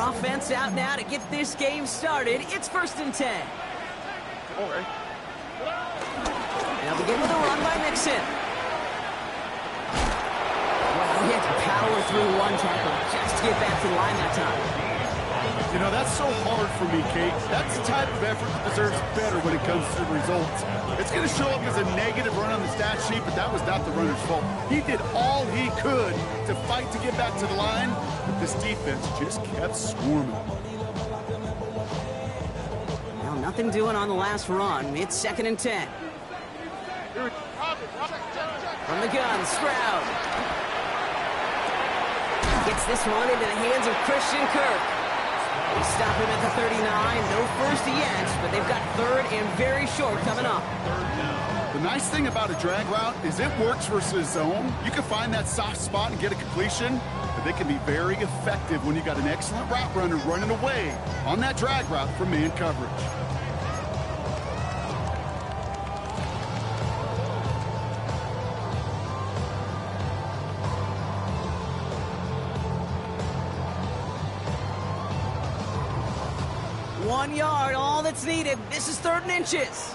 offense out now to get this game started. It's 1st and 10. All right. They'll begin with a run by Mixon. Well, he had to power through one tackle just to get back to the line that time. You know, that's so hard for me, Kate. That's the type of effort that deserves better when it comes to the results. It's going to show up as a negative run on the stat sheet, but that was not the runner's fault. He did all he could to fight to get back to the line, but this defense just kept swarming. Well, nothing doing on the last run. It's 2nd and 10. From the gun, Stroud. Gets this one into the hands of Christian Kirk. They stop him at the 39. No first yet, but they've got 3rd and very short coming up. The nice thing about a drag route is it works versus zone. You can find that soft spot and get a completion, but they can be very effective when you got an excellent route runner running away on that drag route from man coverage. One yard, all that's needed. This is 3rd and inches.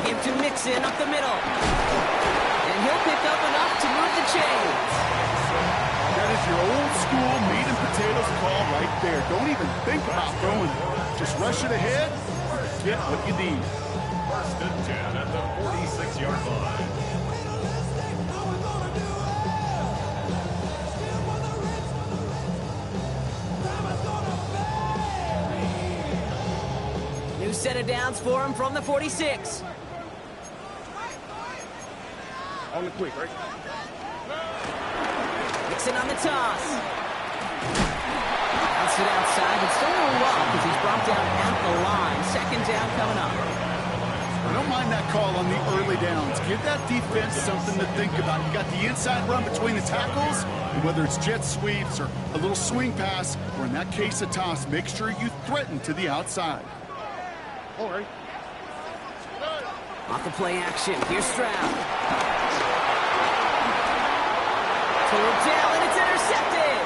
Give to Mixon up the middle. And he'll pick up enough to move the chains. That is your old school meat and potatoes call right there. Don't even think about throwing it. Just rush it ahead, get what you need. 1st and 10 at the 46-yard line. New set of downs for him from the 46. On the quick, right? Mixon on the toss. Bounced it outside, but still a little low because he's brought down at the line. 2nd down coming up. I don't mind that call on the early downs. Give that defense something to think about. You got the inside run between the tackles, and whether it's jet sweeps or a little swing pass, or in that case a toss, make sure you threaten to the outside. All right. Off the play action, here's Stroud. Toward down, and it's intercepted.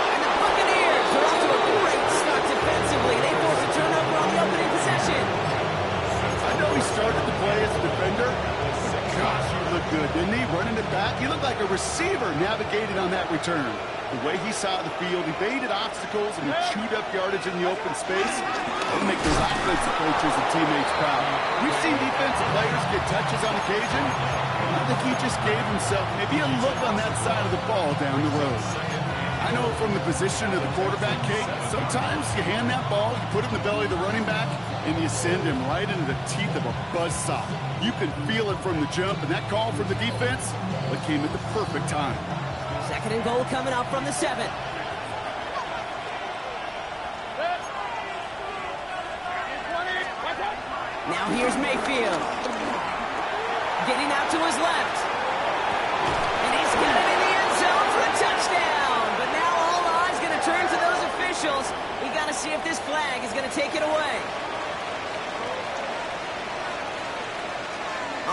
And the Buccaneers are off to a great start defensively. They force a turnover on the opening possession. I know he started the play as a defender, but gosh, you look good, didn't he? Running it back, you look like a receiver navigating on that return. The way he saw the field, he baited obstacles and he chewed up yardage in the open space. That'll make those offensive coaches and teammates proud. We've seen defensive players get touches on occasion. I think he just gave himself maybe a look on that side of the ball down the road. I know from the position of the quarterback, Kate, sometimes you hand that ball, you put it in the belly of the running back, and you send him right into the teeth of a buzzsaw. You can feel it from the jump, and that call from the defense, it came at the perfect time. 2nd and goal coming up from the 7. Now here's Mayfield. Getting out to his left. And he's got it in the end zone for a touchdown. But now all eyes going to turn to those officials. We got to see if this flag is going to take it away.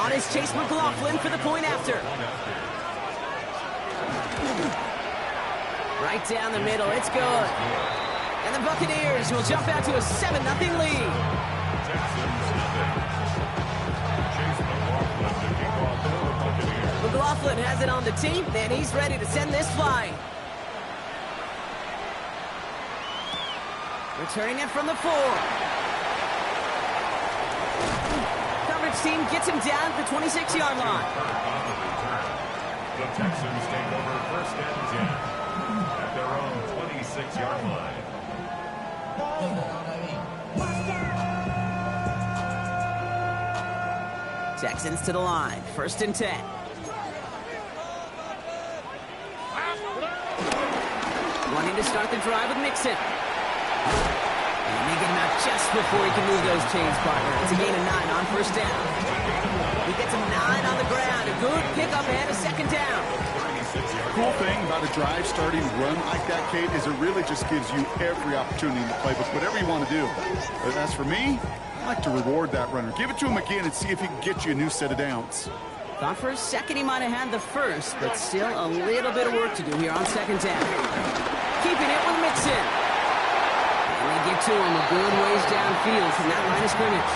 On is Chase McLaughlin for the point after. Right down the middle, it's good. And the Buccaneers will jump out to a 7-0 lead. McLaughlin has it on the team, and he's ready to send this flying. Returning it from the 4. Coverage team gets him down at the 26-yard line. The Texans take over 1st and 10 at their own 26-yard line. Texans to the line, 1st and 10. Wanting to start the drive with Mixon. And they get him out just before he can move those chains, partner. It's a gain of 9 on 1st down. He gets him 9 on the ground. A good pickup and a 2nd down. The cool thing about a drive starting run like that, Kate, is it really just gives you every opportunity in the playbook, whatever you want to do. But as for me, I like to reward that runner. Give it to him again and see if he can get you a new set of downs. Thought for a second he might have had the first, but still a little bit of work to do here on second down. Keeping it with Mixon. And they get to him a good ways downfield from that line of scrimmage.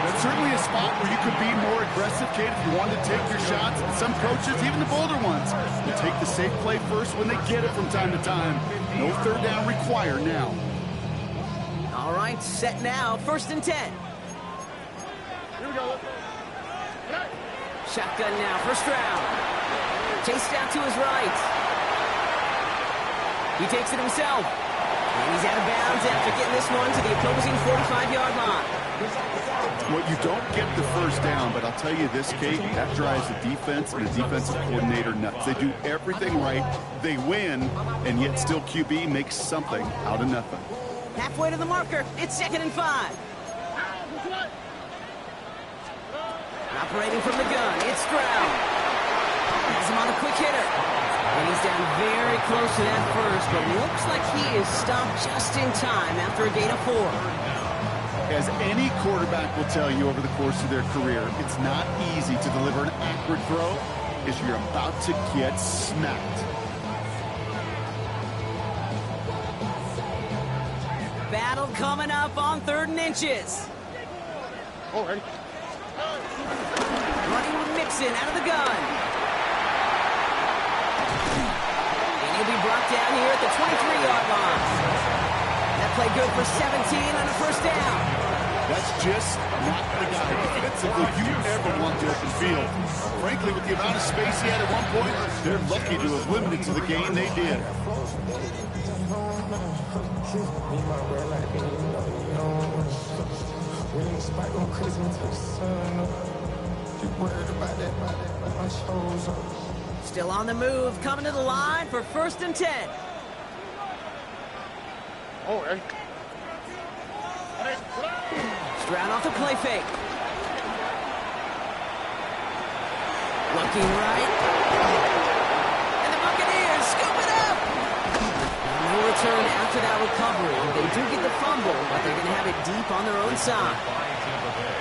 That's certainly a spot where you could be more aggressive, kid, if you wanted to take your shots. Some coaches, even the bolder ones, will take the safe play first when they get it from time to time. No third down required now. All right, set now, 1st and 10. Here we go. Shotgun now, first round. Chased out to his right. He takes it himself. And he's out of bounds after getting this one to the opposing 45-yard line. Well, you don't get the first down, but I'll tell you this, Kate, that drives the defense and the defensive coordinator nuts. They do everything right, they win, and yet still QB makes something out of nothing. Halfway to the marker, it's 2nd and 5. Operating from the gun, it's Stroud. Has him on a quick hitter. And he's down very close to that first, but looks like he is stopped just in time after a gain of 4. As any quarterback will tell you over the course of their career, it's not easy to deliver an accurate throw as you're about to get smacked. Battle coming up on 3rd and inches. All right. Running with Mixon out of the gun. And he'll be brought down here at the 23-yard line. That play good for 17 on a first down. That's just not the guy defensively you ever want to open field. Frankly, with the amount of space he had at one point, they're lucky to have limited to the game they did. Still on the move, coming to the line for 1st and 10. All right. Stroud off the play fake. Looking right. And the Buccaneers scoop it up. No return after that recovery. They do get the fumble, but they're going to have it deep on their own side.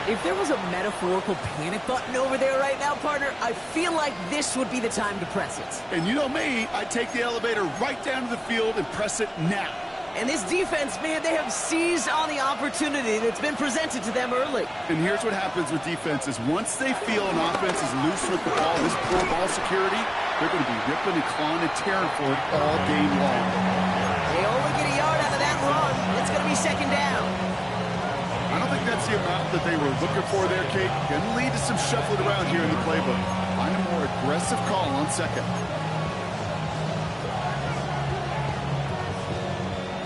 If there was a metaphorical panic button over there right now, partner, I feel like this would be the time to press it. And you know me, I'd take the elevator right down to the field and press it now. And this defense, man, they have seized on the opportunity that's been presented to them early. And here's what happens with defenses. Once they feel an offense is loose with the ball, this poor ball security, they're going to be ripping and clawing and tearing for it all game long. They only get a yard out of that run. It's going to be 2nd down. I don't think that's the amount that they were looking for there, Kate. Going to lead to some shuffling around here in the playbook. Find a more aggressive call on 2nd.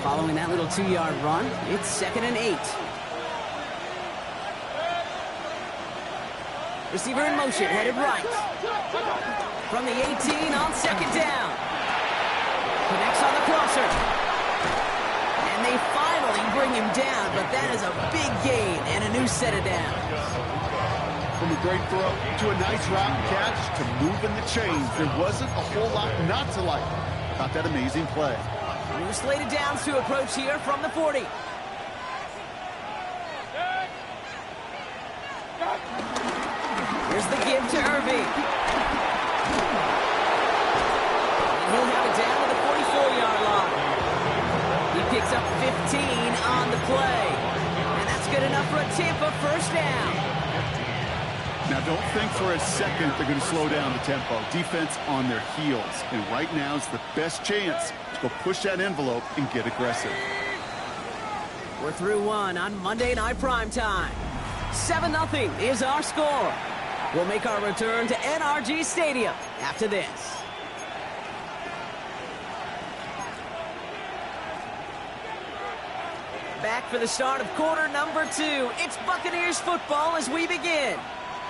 Following that little 2-yard run, it's 2nd and 8. Receiver in motion, headed right. From the 18 on 2nd down. Connects on the crosser. And they finally bring him down, but that is a big gain and a new set of downs. From a great throw to a nice route and catch to moving the chains, there wasn't a whole lot not to like about that amazing play. New slated downs to approach here from the 40. Here's the give to Irving. And he'll have it down to the 44-yard line. He picks up 15 on the play. And that's good enough for a Tampa first down. Now, don't think for a second they're going to slow down the tempo. Defense on their heels. And right now is the best chance to go push that envelope and get aggressive. We're through one on Monday Night Primetime. 7-0 is our score. We'll make our return to NRG Stadium after this. Back for the start of quarter number 2. It's Buccaneers football as we begin.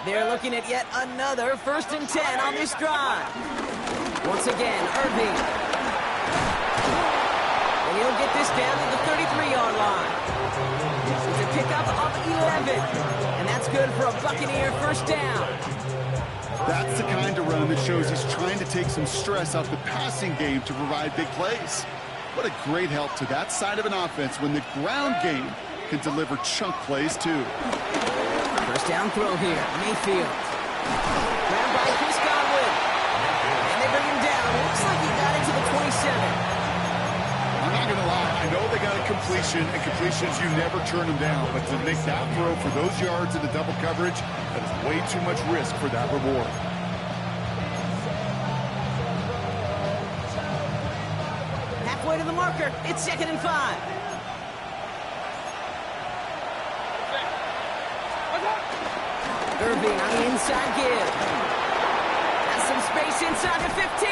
They're looking at yet another 1st and 10 on this drive. Once again, Irving. And he'll get this down to the 33-yard line. It's a pickup of 11. And that's good for a Buccaneer first down. That's the kind of run that shows he's trying to take some stress out the passing game to provide big plays. What a great help to that side of an offense when the ground game can deliver chunk plays too. First down throw here, Mayfield. completion, and completions, you never turn them down. But to make that throw for those yards in the double coverage, that is way too much risk for that reward. Halfway to the marker. It's 2nd and 5. Irving on the inside give. Has some space inside the 15.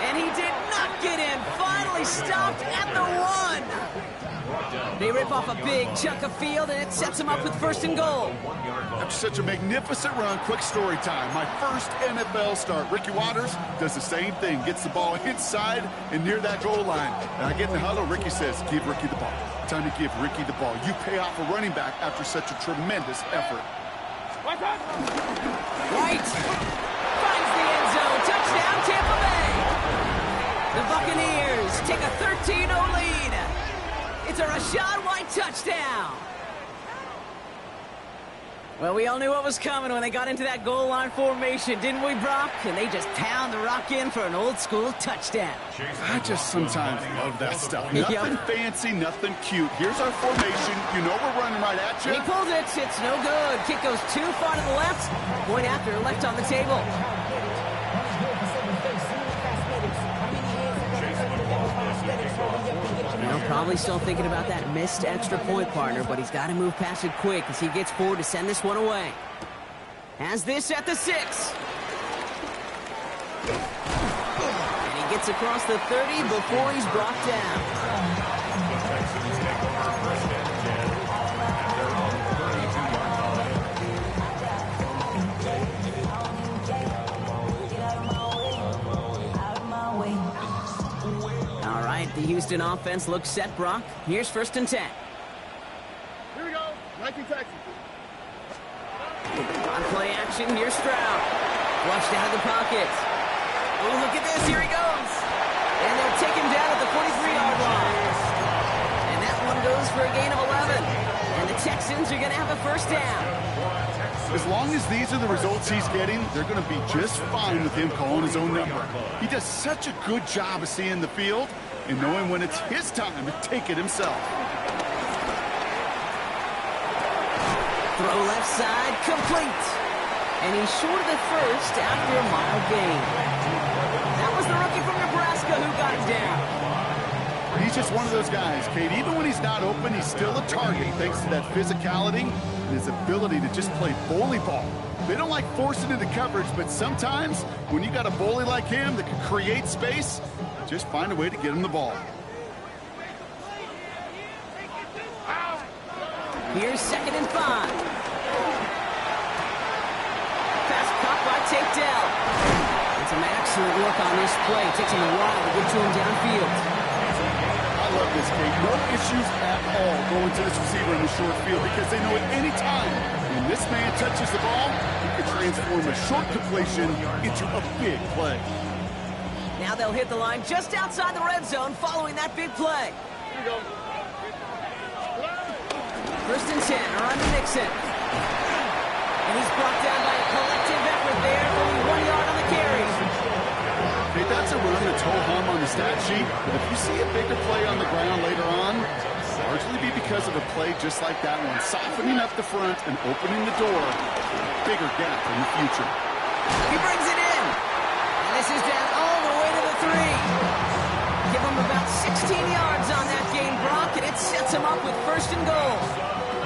And he did not get in. Finally stopped at the 1. They rip off a big chunk of field, and it sets him up with 1st and goal. After such a magnificent run, quick story time. My first NFL start. Ricky Watters does the same thing. Gets the ball inside and near that goal line. And I get in the huddle. Ricky says, give Ricky the ball. Time to give Ricky the ball. You pay off a running back after such a tremendous effort. White finds the end zone. Touchdown, Tampa Bay. The Buccaneers take a 13-0 lead. It's a Rachaad White touchdown. Well, we all knew what was coming when they got into that goal line formation, didn't we, Brock? And they just pound the rock in for an old-school touchdown. I just sometimes love that stuff. Nothing fancy, nothing cute. Here's our formation. You know we're running right at you. He pulls it. It's no good. Kick goes too far to the left. Point after, left on the table. Probably still thinking about that missed extra point, partner, but he's got to move past it quick as he gets forward to send this one away. Has this at the 6. And he gets across the 30 before he's brought down. The Houston offense looks set, Brock. Here's 1st and 10. Here we go. Nike Texas. On play action, here's Stroud. Flushed out of the pocket. Oh, look at this. Here he goes. And they'll take him down at the 43-yard line. And that one goes for a gain of 11. And the Texans are going to have a 1st down. As long as these are the results he's getting, they're going to be just fine with him calling his own number. He does such a good job of seeing the field and knowing when it's his time to take it himself. Throw left side, complete. And he's short of the 1st after a mile gain. That was the rookie from Nebraska who got him down. He's just one of those guys, Kate. Even when he's not open, he's still a target thanks to that physicality and his ability to just play bully ball. They don't like forcing into coverage, but sometimes when you got a bully like him that can create space, just find a way to get him the ball. Here's 2nd and 5. Pass caught by Tate Dell. It's an excellent look on this play. It takes him a while to get to him downfield. I love this, Kate. No issues at all going to this receiver in the short field because they know at any time when this man touches the ball, he can transform a short completion into a big play. Now they'll hit the line just outside the red zone following that big play. Here we go. 1st and 10 are on to Nixon. And he's brought down by a collective effort there, only 1 yard on the carry. Hey, that's a run that's ho-hum on the stat sheet, but if you see a bigger play on the ground later on, largely be because of a play just like that one, softening up the front and opening the door, bigger gap in the future. He brings it in. And this is down all the way to the 3. Give him about 16 yards on that game, Brock, and it sets him up with 1st and goal.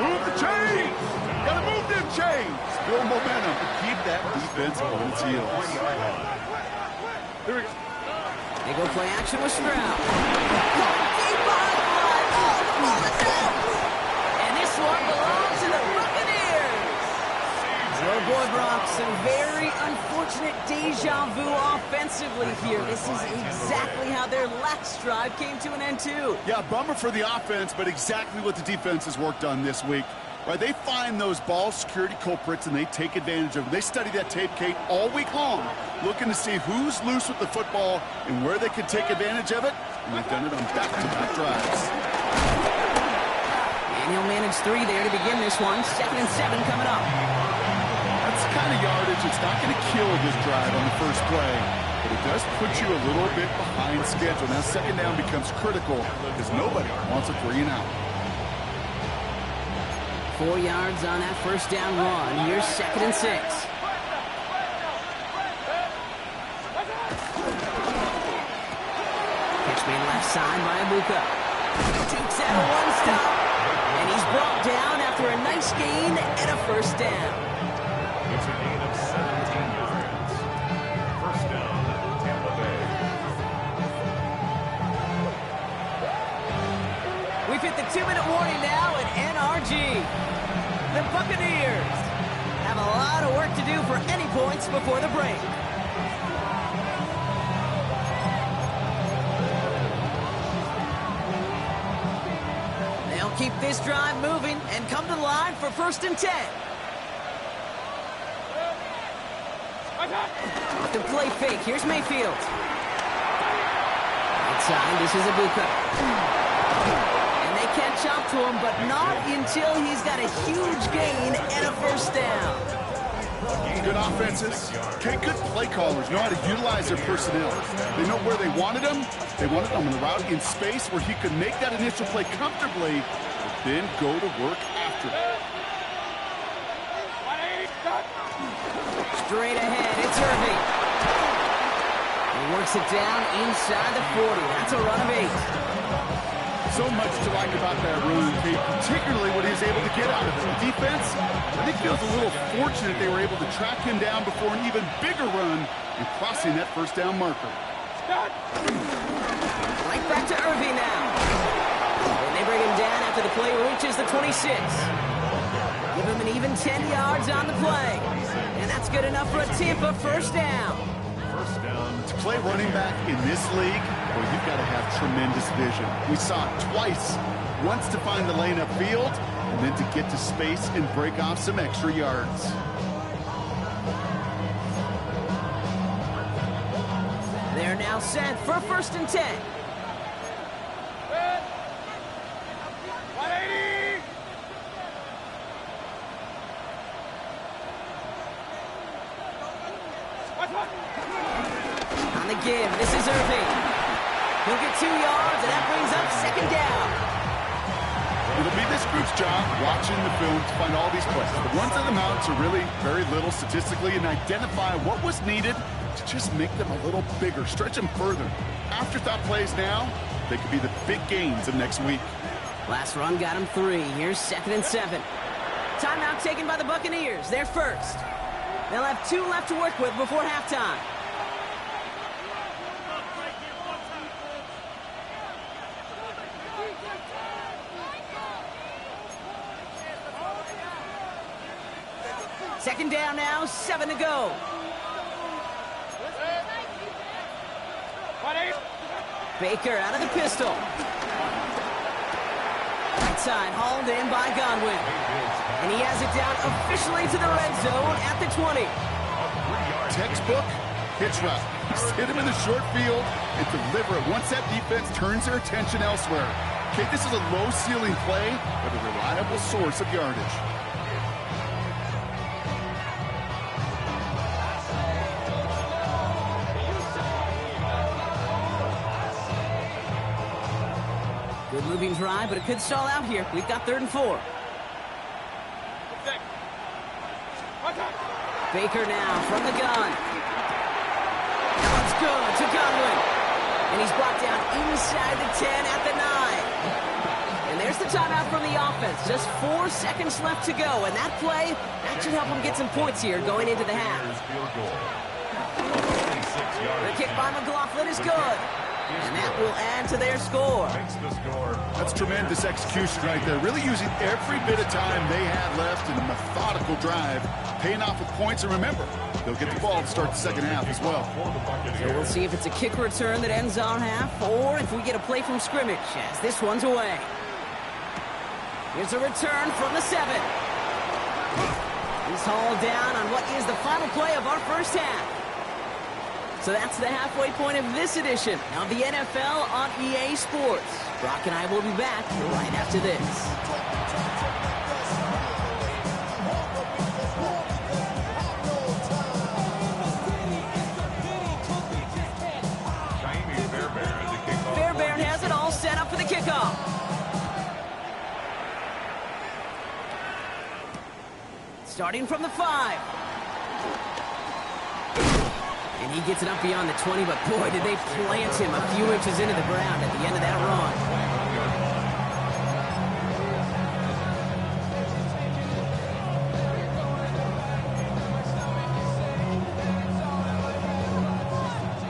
Move the chains! Gotta move them chains! Build momentum to keep that defense on its heels. Here we go. They go play action with Stroud. Deep behind the line. Oh, the ball is out. And this one belongs to the Buccaneers. Oh boy, Brock, some very unfortunate deja vu offensively here. This is exactly how their last drive came to an end too. Yeah, bummer for the offense, but exactly what the defense has worked on this week. Right, they find those ball security culprits and they take advantage of them. They study that tape, Kate, all week long, looking to see who's loose with the football and where they can take advantage of it. And they've done it on back-to-back drives. And he'll manage 3 there to begin this one. 2nd and 7 coming up. That's the kind of yardage it's not going to kill this drive on the first play. but it does put you a little bit behind schedule. Now second down becomes critical because nobody wants a 3 and out. 4 yards on that first down run. Here's 2nd and 6. Catch made left side by Ibuka. Takes out a one-stop, and he's brought down after a nice gain and a first down. It's a gain of 17 yards. First down, Tampa Bay. We've hit the 2-minute warning now at NRG. The Buccaneers have a lot of work to do for any points before the break. They'll keep this drive moving and come to the line for 1st and 10. The play fake. Here's Mayfield. Outside, this is Ibuka. And they catch up to him, but not until he's got a huge gain and a first down. Good offenses, okay, good play callers know how to utilize their personnel. They know where they wanted them. They wanted them on the route in space where he could make that initial play comfortably, but then go to work after it. Straight ahead, it's Irving. He works it down inside the 40. That's a run of 8. So much to like about that run, Kate, particularly what he was able to get out of it. The defense, I think, feels a little fortunate they were able to track him down before an even bigger run and crossing that first down marker. Right back to Irving now. And they bring him down after the play reaches the 26. Give him an even 10 yards on the play. And that's good enough for a Tampa first down. First down. To play running back in this league, well, you've got to have tremendous vision. We saw it twice. Once to find the lane upfield, and then to get to space and break off some extra yards. They're now set for 1st and 10. On the give, this is Irving. He'll get 2 yards, and that brings up 2nd down. It'll be this group's job watching the film to find all these plays. The ones on the mounts are really very little statistically and identify what was needed to just make them a little bigger, stretch them further. Afterthought plays now, they could be the big gains of next week. Last run got him 3. Here's 2nd and 7. Timeout taken by the Buccaneers. They're first. They'll have 2 left to work with before halftime. Second down now, 7 to go. Baker out of the pistol. Right side, hauled in by Godwin. And he has it down officially to the red zone at the 20. Textbook hitch route. Just hit him in the short field and deliver it once that defense turns their attention elsewhere. Okay, this is a low-ceiling play, but a reliable source of yardage. Good moving drive, but it could stall out here. We've got 3rd and 4. Baker now from the gun. Let's go to Godwin. And he's brought down inside the 10 at the 9. And there's the timeout from the offense. Just 4 seconds left to go. And that play, that should help them get some points here going into the half. The kick by McLaughlin is good. And that will add to their score. That's tremendous execution right there. Really using every bit of time they had left in a methodical drive, paying off with points. And remember, they'll get the ball to start the second half as well. So we'll see if it's a kick return that ends our half, or if we get a play from scrimmage as this one's away. Here's a return from the 7. He's hauled down on what is the final play of our first half. So that's the halfway point of this edition of the NFL on EA Sports. Brock and I will be back right after this. Starting from the 5. And he gets it up beyond the 20, but boy, did they plant him a few inches into the ground at the end of that run.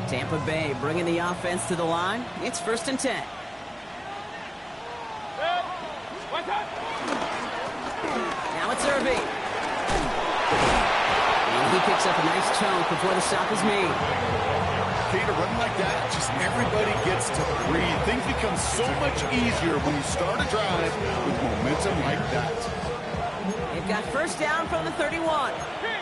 Tampa Bay bringing the offense to the line. It's 1st and 10. Now it's Irving. And he picks up a nice chunk before the stop is made. Okay, to run like that, just everybody gets to breathe. Things become so much easier when you start a drive with momentum like that. They've got 1st down from the 31. They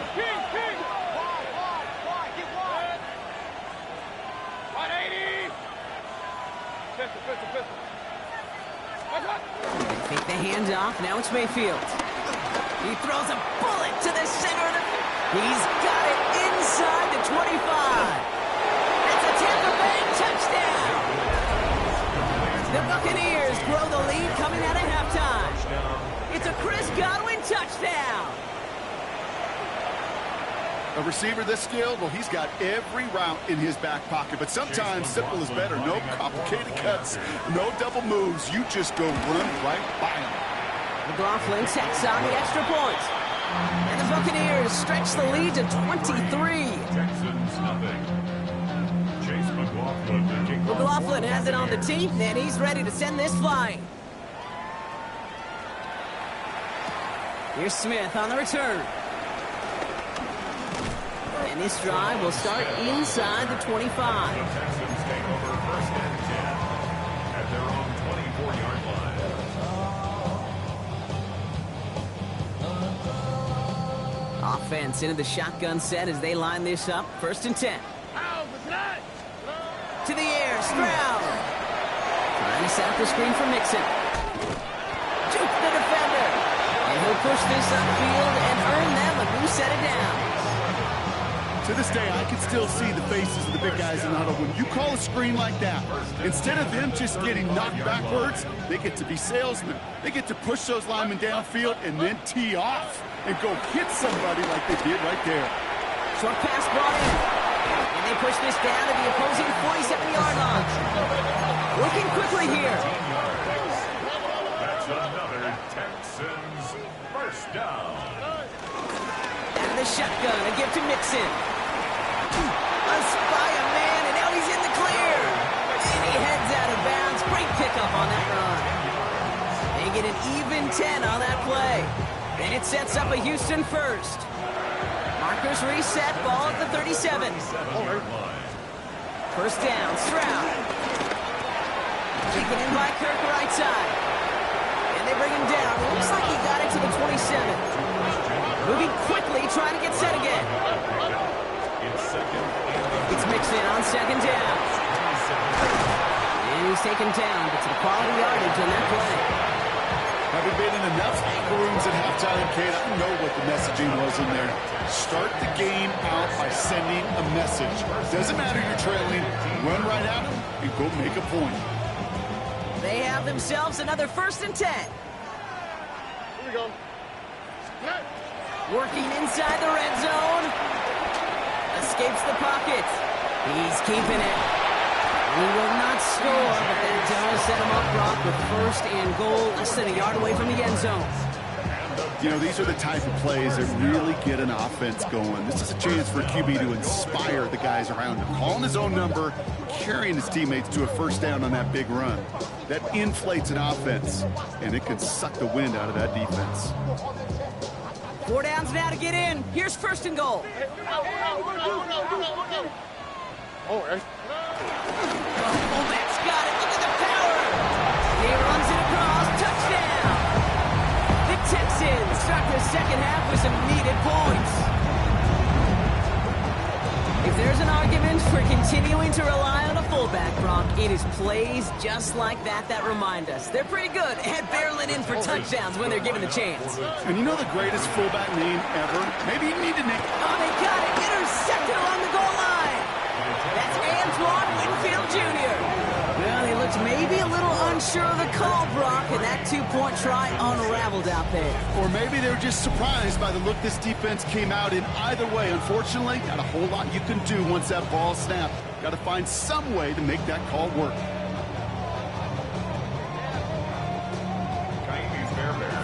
take the handoff. Now it's Mayfield. He throws a bullet to the center of the... He's got it inside the 25. That's a Tampa Bay touchdown. The Buccaneers grow the lead coming out of halftime. It's a Chris Godwin touchdown. A receiver this skilled, well, he's got every route in his back pocket, but sometimes simple is better. No complicated cuts, no double moves. You just go run right by him. McLaughlin checks on the extra point. And the Buccaneers stretch the lead to 23. Texans nothing. Chase McLaughlin, the kickoff. McLaughlin has it on the tee, and he's ready to send this flying. Here's Smith on the return. And this drive will start inside the 25. The Texans take over 1st and 10 at their own 24-yard line. Offense into the shotgun set as they line this up. 1st and 10. To the air, Stroud. Trying to set up the screen for Mixon. Juke the defender. And he'll push this upfield and earn them a new set of downs. To this day, I can still see the faces of the big guys in the huddle. When you call a screen like that, instead of them just getting knocked backwards, they get to be salesmen. They get to push those linemen downfield and then tee off and go hit somebody like they did right there. Short pass brought in. And they push this down to the opposing 47-yard line. Working quickly here. That's another Texans 1st down. Out of the shotgun, a give to Mixon. A spy a man, and now he's in the clear. And he heads out of bounds. Great pickup on that run. They get an even 10 on that play. And it sets up a Houston 1st. Markers reset, ball at the 37. 1st down, Stroud. Taken in by Kirk right side. And they bring him down. It looks like he got it to the 27. Moving quickly, trying to get set again. It's Mixon on 2nd down. And he's taken down, but some quality yardage on that play. Having been in enough locker rooms at halftime, Kate, I know what the messaging was in there. Start the game out by sending a message. Doesn't matter you're trailing, run right at them and go make a point. They have themselves another 1st and 10. Here we go. Working inside the red zone. Escapes the pocket. He's keeping it. He will not score, but that does set him up, Brock, with 1st and goal, less than a yard away from the end zone. You know, these are the type of plays that really get an offense going. This is a chance for QB to inspire the guys around him. Calling his own number, carrying his teammates to a 1st down on that big run. That inflates an offense, and it can suck the wind out of that defense. 4 downs now to get in. Here's 1st and goal. Fullback's got it. Look at the power. He runs it across. Touchdown. The Texans start the 2nd half with some needed points. If there's an argument for continuing to rely on a fullback, Brock, it is plays just like that that remind us. They're pretty good at barreling in for touchdowns when they're given the chance. And you know the greatest fullback name ever? Maybe you need to name... Oh, they got it. Intercepted along the goal line. That's Antoine Winfield Jr. Well, he looked maybe a little unsure of the call, Brock, and that 2-point try unraveled out there. Or maybe they were just surprised by the look this defense came out in. Either way, unfortunately, not a whole lot you can do once that ball snapped. Got to find some way to make that call work.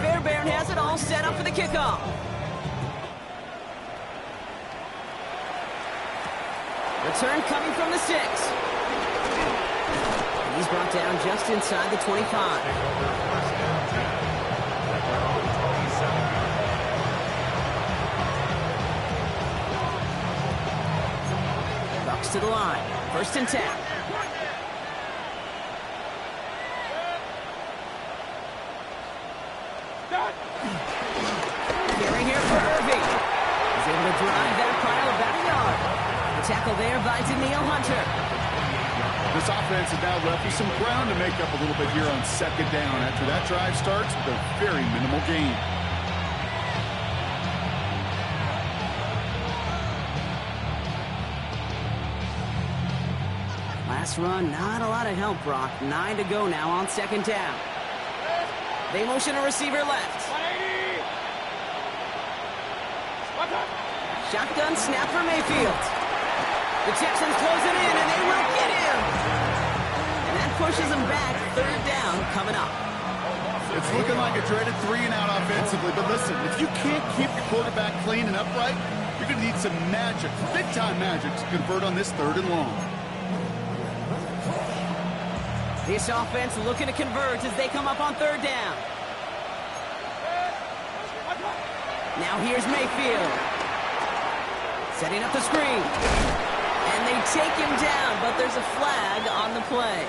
Fairbairn has it all set up for the kickoff. Return coming from the 6. And he's brought down just inside the 25. Bucks to the line. 1st and 10. Carry here for Irving. He's able to drive that pile about a yard. The tackle there by Danielle Hunter. This offense is now left with some ground to make up a little bit here on 2nd down. After that drive starts with a very minimal gain. Last run, not a lot of help, Brock. 9 to go now on 2nd down. They motion a receiver left. Shotgun snap for Mayfield. The Texans close it in, and they will get him. And that pushes them back. 3rd down coming up. It's looking like a dreaded 3-and-out offensively, but listen, if you can't keep your quarterback clean and upright, you're going to need some magic, big-time magic, to convert on this 3rd and long. This offense looking to convert as they come up on 3rd down. Now here's Mayfield. Setting up the screen. And they take him down, but there's a flag on the play.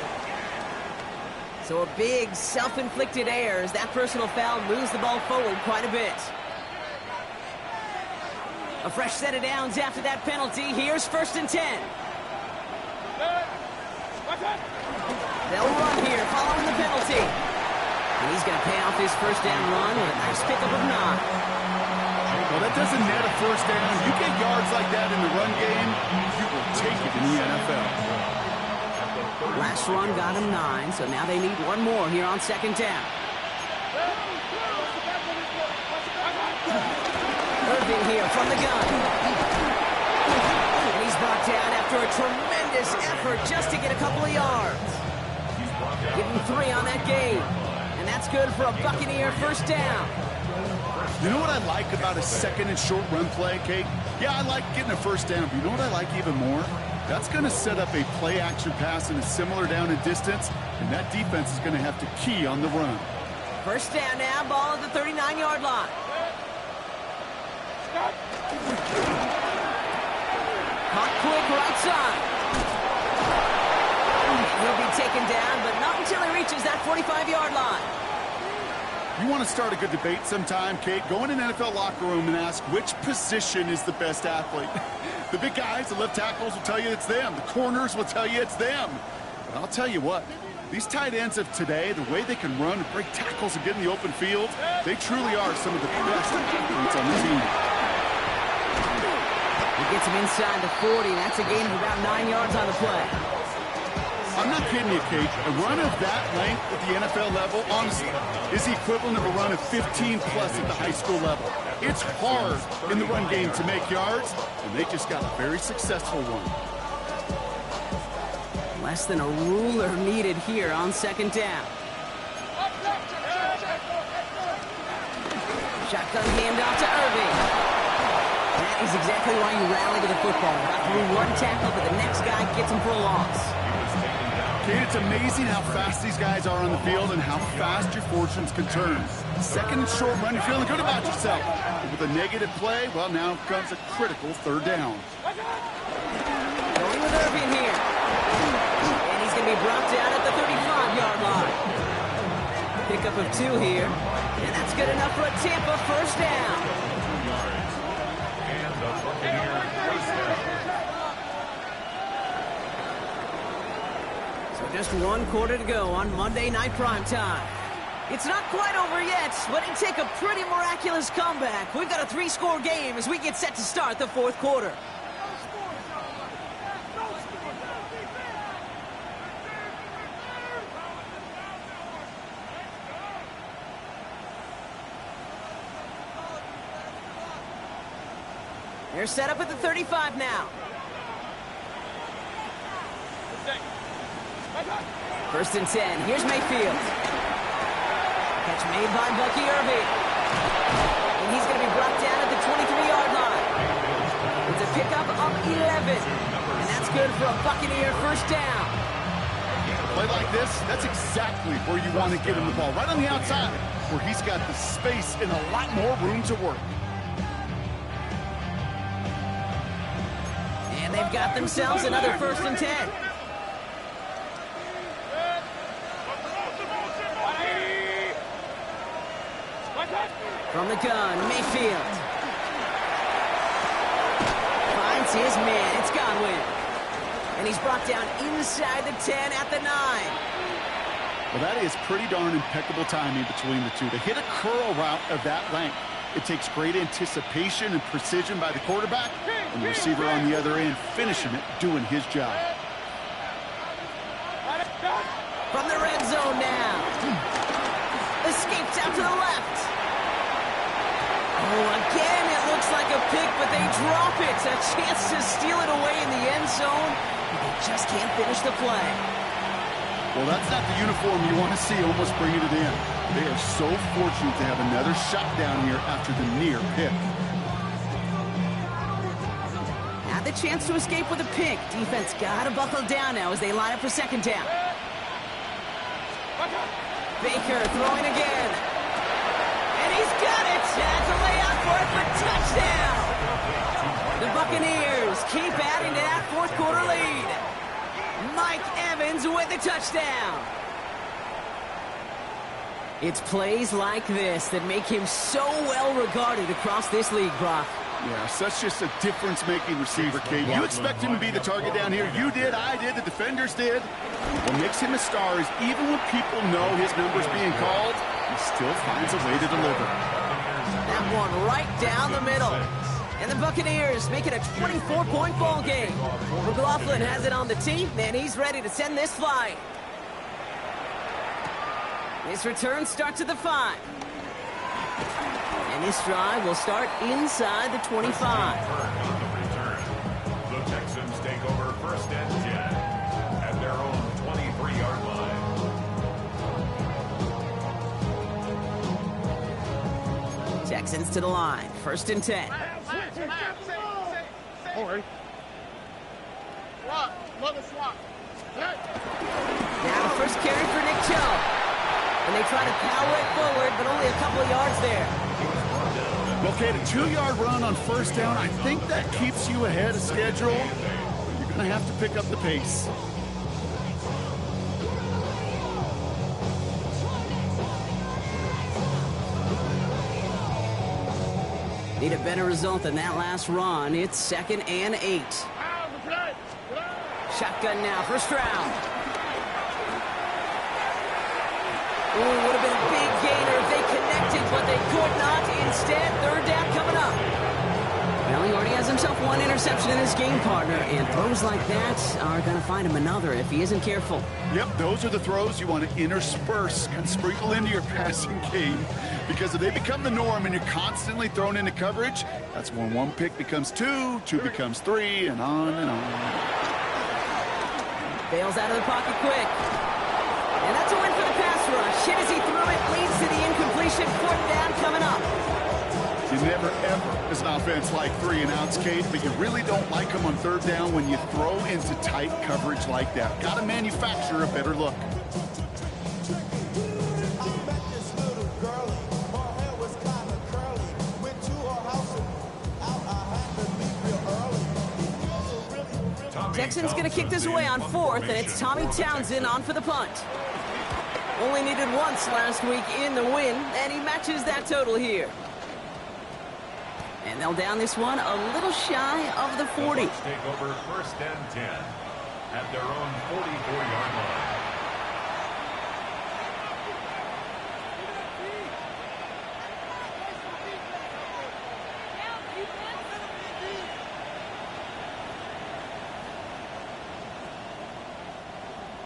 So a big self-inflicted error as that personal foul moves the ball forward quite a bit. A fresh set of downs after that penalty. Here's 1st and 10. They'll run here following the penalty. And he's going to pay off his 1st down run with a nice pickup of 9. Well, that doesn't net a 1st down. You get yards like that in the run game, you will take it in the NFL. Last run got him 9, so now they need one more here on 2nd down. Irving here from the gun. And he's brought down after a tremendous effort just to get a couple of yards. Give him 3 on that game. And that's good for a Buccaneer 1st down. You know what I like about a 2nd and short run play, Kate? Yeah, I like getting a 1st down, but you know what I like even more? That's going to set up a play-action pass in a similar down and distance, and that defense is going to have to key on the run. 1st down now, ball at the 39-yard line. Caught quick right side. He'll be taken down, but not until he reaches that 45-yard line. You want to start a good debate sometime, Kate? Go in an NFL locker room and ask which position is the best athlete. The big guys, the left tackles will tell you it's them. The corners will tell you it's them. But I'll tell you what, these tight ends of today, the way they can run and break tackles and get in the open field, they truly are some of the best athletes on the team. He gets him inside the 40. That's a gain of about 9 yards on the play. I'm not kidding you, Kate. A run of that length at the NFL level, honestly, is the equivalent of a run of 15-plus at the high school level. It's hard in the run game to make yards, and they just got a very successful one. Less than a ruler needed here on 2nd down. Shotgun handoff to Irving. That is exactly why you rally to the football. Got through one tackle, but the next guy gets him for a loss. Kate, it's amazing how fast these guys are on the field and how fast your fortunes can turn. 2nd and short run, you're feeling good about yourself. But with a negative play, well, now comes a critical 3rd down. Going with Irving here. And he's going to be brought down at the 35-yard line. Pickup of 2 here. And that's good enough for a Tampa 1st down. And the Buccaneers 1st down. So just 1 quarter to go on Monday Night Primetime. It's not quite over yet, but it take a pretty miraculous comeback. We've got a 3-score game as we get set to start the 4th quarter. They're set up at the 35 now. First and 10. Here's Mayfield. Catch made by Bucky Irving. And he's going to be brought down at the 23-yard line. It's a pickup of 11. And that's good for a Buccaneer first down. Play like this, that's exactly where you want to get him the ball. Right on the outside, where he's got the space and a lot more room to work. And they've got themselves another first and 10. From the gun, Mayfield. Finds his man. It's Godwin. And he's brought down inside the 10 at the 9. Well, that is pretty darn impeccable timing between the two. To hit a curl route of that length, it takes great anticipation and precision by the quarterback, and the receiver on the other end finishing it, doing his job. From the red zone now. Escapes out to the left. Oh, again, it looks like a pick, but they drop it. A chance to steal it away in the end zone, but they just can't finish the play. Well, that's not the uniform you want to see almost bringing it in. They are so fortunate to have another shot down here after the near pick. Had the chance to escape with a pick. Defense got to buckle down now as they line up for second down. Baker throwing again. And he's got it. That's a layout for it for touchdown. The Buccaneers keep adding to that fourth quarter lead. Mike Evans with the touchdown. It's plays like this that make him so well regarded across this league, Brock. Yeah, such just a difference-making receiver, Kate. You expect him to be the target down here. You did, I did, the defenders did. What makes him a star is even when people know his number's being called, he still finds a way to deliver. That one right down the middle. And the Buccaneers make it a 24-point ball game. McLaughlin has it on the tee, and he's ready to send this flying. His return starts at the 5. And this drive will start inside the 25. The Texans take over first and 10 at their own 23-yard line. Texans to the line. First and 10. Now the first carry for Nick Chubb. And they try to power it forward, but only a couple of yards there. Okay, the 2-yard run on first down, I think that keeps you ahead of schedule. You're going to have to pick up the pace. Need a better result than that last run. It's 2nd and 8. Shotgun now, first round. Ooh, would have been a big gainer if they connected, but they could not. Instead, third down coming up. Well, he already has himself one interception in his game, partner, and throws like that are going to find him another if he isn't careful. Yep, those are the throws you want to intersperse, kind of sprinkle into your passing game, because if they become the norm and you're constantly thrown into coverage, that's when one pick becomes 2, 2 becomes 3, and on and on. Bails out of the pocket quick. And that's a win for the pass rush. Hit as he threw it, leads to the incompletion. Fourth down coming up. You never, ever, as an offense, like 3 and outs, Kate, but you really don't like them on third down when you throw into tight coverage like that. Got to manufacture a better look. Texans going to kick this away on 4th, and it's Tommy Townsend on for the punt. Only needed once last week in the win, and he matches that total here. And they'll down this one a little shy of the 40. The Bucs take over first and 10 at their own 44-yard line.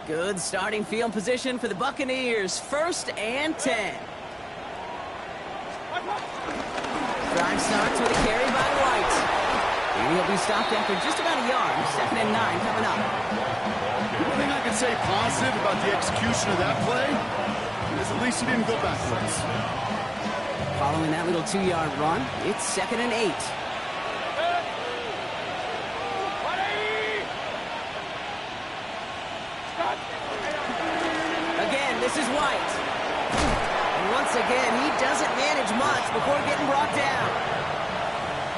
Good starting field position for the Buccaneers. First and 10. Drive starts with a carry by White. And he'll be stopped after just about a yard. 2nd and 9 coming up. The only thing I can say positive about the execution of that play is at least he didn't go backwards. Following that little 2-yard run, it's 2nd and 8. Again, this is White. And once again, he doesn't manage much before getting brought down.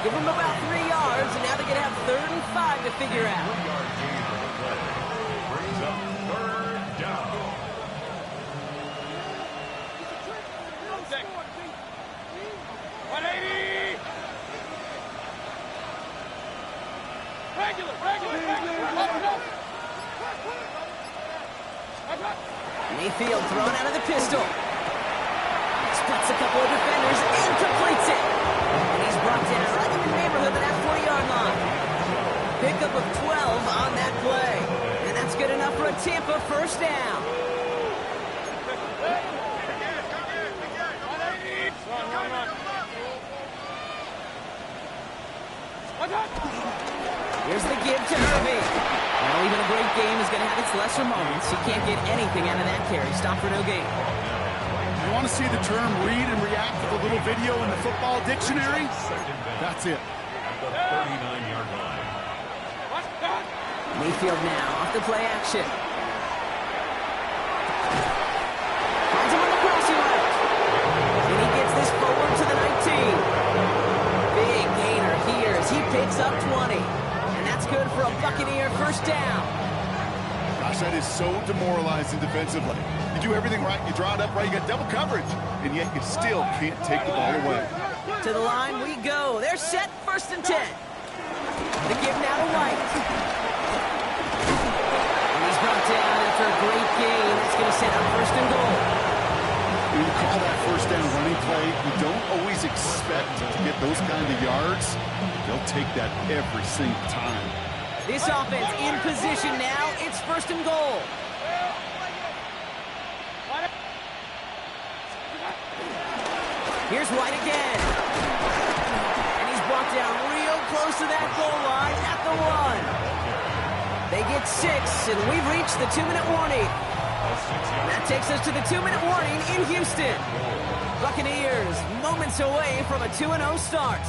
Give him about 3 yards, and now they're going to have 3rd and 5 to figure out. Brings up 3rd down. Mayfield thrown out of the pistol. Splits a couple of defenders and completes it. And he's brought down right in the neighborhood of that 40-yard line. Pickup of 12 on that play. And that's good enough for a Tampa 1st down. Here's the give to Irving. Well, even a great game is going to have its lesser moments. You can't get anything out of that carry. Stop for no gain. You want to see the term read and react with a little video in the football dictionary? That's it. At the 39-yard line. Mayfield now off the play action. Finds him on the crossing route. And he gets this forward to the 19. Big gainer here as he picks up 20. And that's good for a Buccaneer 1st down. Gosh, that is so demoralizing defensively. You do everything right, you draw it up right, you got double coverage, and yet you still can't take the ball away. To the line we go. They're set 1st and 10. The give now to White. And he's brought down after a great gain. That's going to set up 1st and goal. When you call that 1st down running play, you don't always expect to get those kind of yards. They'll take that every single time. This offense in position now. It's 1st and goal. Here's White again. And he's brought down real close to that goal line at the 1. They get 6, and we've reached the 2-minute warning. That takes us to the 2-minute warning in Houston. Buccaneers moments away from a 2-0 start.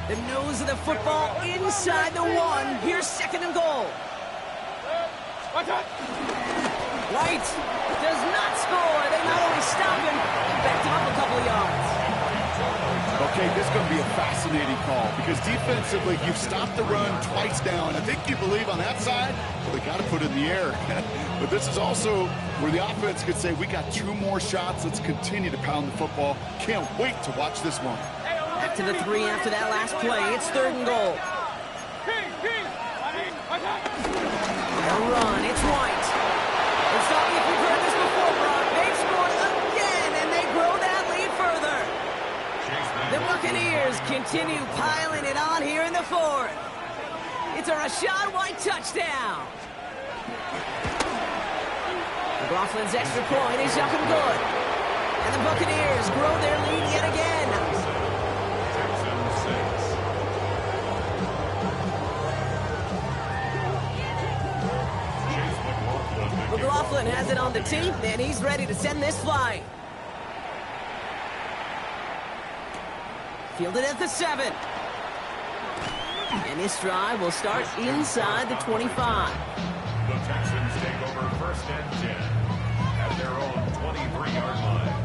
The nose of the football inside the 1. Here's 2nd and goal. White does not score. They not only stop him, they backed him up a couple of yards. Okay, this is going to be a fascinating call because defensively, you've stopped the run twice down. I think you believe on that side, well, they got to put it in the air. But this is also where the offense could say, we got 2 more shots. Let's continue to pound the football. Can't wait to watch this one. Back to the 3 after that last play. It's 3rd and goal. They'll run. It's White. It's not like we've heard this before, Brock. They've scored again, and they grow that lead further. The Buccaneers continue piling it on here in the 4th. It's a Rachaad White touchdown. McLaughlin's extra point is up and good. And the Buccaneers grow their lead yet again. Texans 6. McLaughlin has it on the tee, and he's ready to send this flying. Fielded at the 7. And this drive will start inside the 25. The Texans take over 1st and 10 at their own 23-yard line.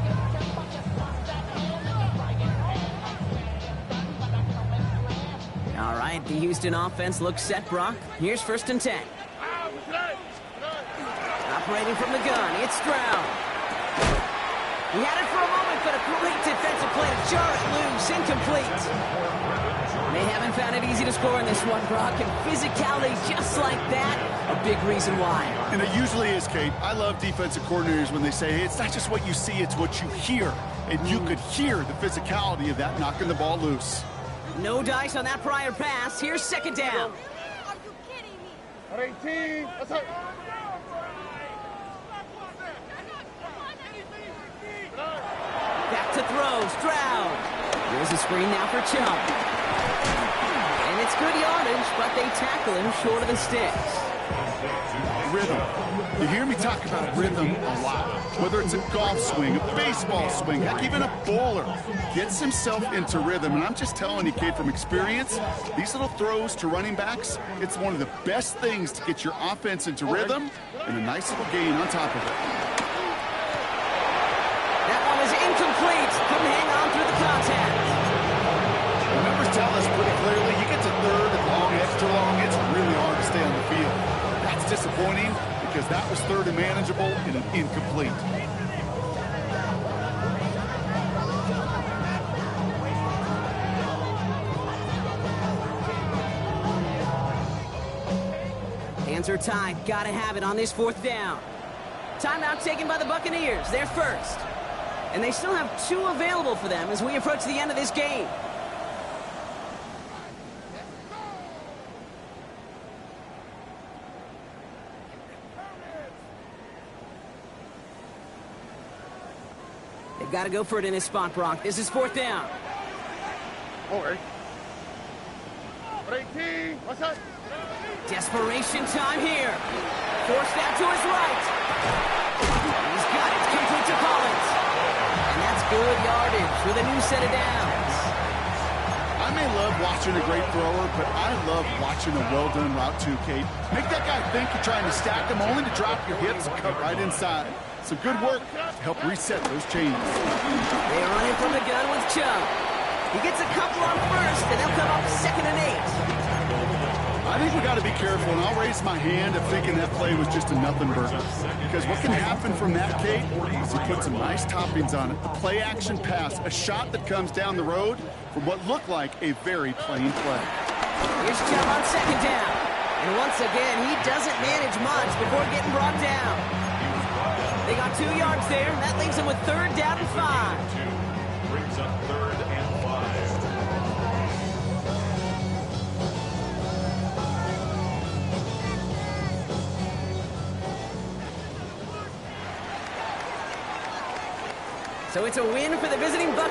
All right, the Houston offense looks set, Brock. Here's 1st and 10. Operating from the gun, it's Stroud. He had it for a moment, but a great defensive play to jar it loose, incomplete. They haven't found it easy to score in this one, Brock, and physicality just like that, a big reason why. And it usually is, Kate. I love defensive coordinators when they say, hey, it's not just what you see, it's what you hear. And you could hear the physicality of that knocking the ball loose. No dice on that prior pass. Here's 2nd down. Are you kidding me? 18. That's it. Back to throw, Stroud. Here's a screen now for Chubb. And it's good yardage, but they tackle him short of the sticks. Rhythm. You hear me talk about rhythm a lot. Whether it's a golf swing, a baseball swing, heck, even a bowler gets himself into rhythm. And I'm just telling you, kid, from experience, these little throws to running backs, it's one of the best things to get your offense into rhythm and a nice little gain on top of it. That one is incomplete. Couldn't hang on through the contact. The numbers tell us pretty clearly, you get to third and long, extra long, it's really hard to stay on the field. That's disappointing because that was third and manageable and an incomplete. Hands are tied. Gotta have it on this 4th down. Timeout taken by the Buccaneers. They're first. And they still have 2 available for them as we approach the end of this game. They've got to go for it in this spot, Brock. This is 4th down. Over. 18. What's up? Desperation time here. Forced out to his right. He's got it. Complete to Collins. And that's good yardage with a new set of downs. I may love watching a great thrower, but I love watching a well-done route too, Kate. Make that guy think you're trying to stack him only to drop your hips and cut right inside. Some good work to help reset those chains. They're running from the gun with Chubb. He gets a couple on first, and they'll come up 2nd and 8. I think we got to be careful, and I'll raise my hand of thinking that play was just a nothing burger. Because what can happen from that, Kate, is he put some nice toppings on it. A play-action pass, a shot that comes down the road from what looked like a very plain play. Here's Chubb on 2nd down. And once again, he doesn't manage much before getting brought down. They got 2 yards there. That leaves them with 3rd down and 5. Brings up 3rd and 5. So it's a win for the visiting Buccaneers.